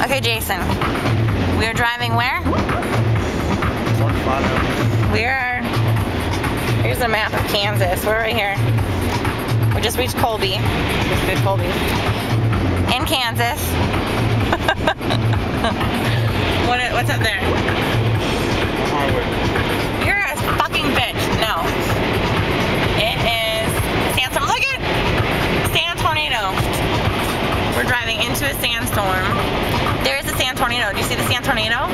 Okay, Jason. We are driving where? We are. Here's a map of Kansas. We're right here. We just reached Colby. Just did Colby. In Kansas. What's up there? You're a fucking bitch. No. It is Sandstorm. Look at Sand Tornado. We're driving into a sandstorm. There is a sand tornado. Do you see the sand tornado?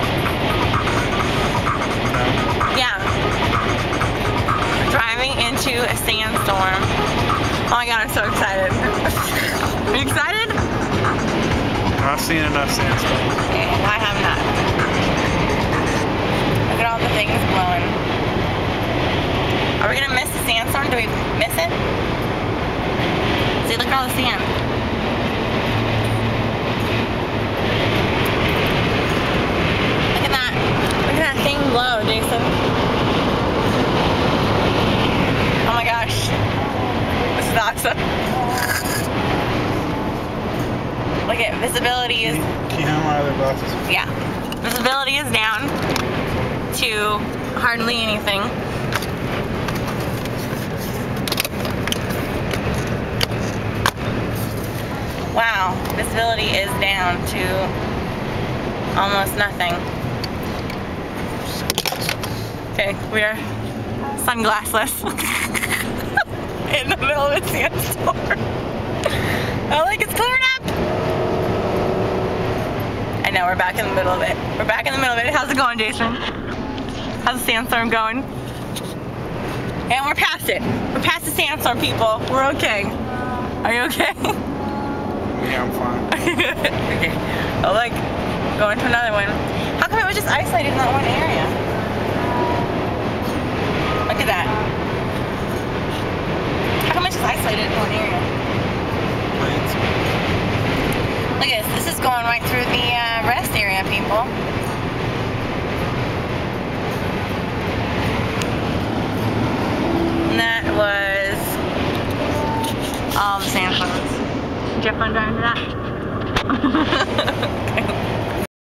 Yeah. We're driving into a sandstorm. Oh my god, I'm so excited. Are you excited? I've seen enough sandstorm. I have not. Look at all the things blowing. Are we gonna miss the sandstorm? Do we miss it? See, look at all the sand. Look at that. Look at that thing blow, Jason. Oh my gosh. This is awesome. Look at visibility is. Can you have my other glasses? Yeah. Visibility is down to hardly anything. Wow. Visibility is down to almost nothing. Okay, we are sunglassless in the middle of a sandstorm. Oh, look, it's clearing up. I know, we're back in the middle of it. We're back in the middle of it. How's it going, Jason? How's the sandstorm going? And we're past it. We're past the sandstorm, people. We're okay. Are you okay? Yeah, I'm fine. Okay. Oh, look. Going to another one. How come it was just isolated in that one area? Look at that. How come it's just isolated in one area? Look at this. This is going right through the rest area, people. And that was all the sandstorms. Did you have fun driving to that?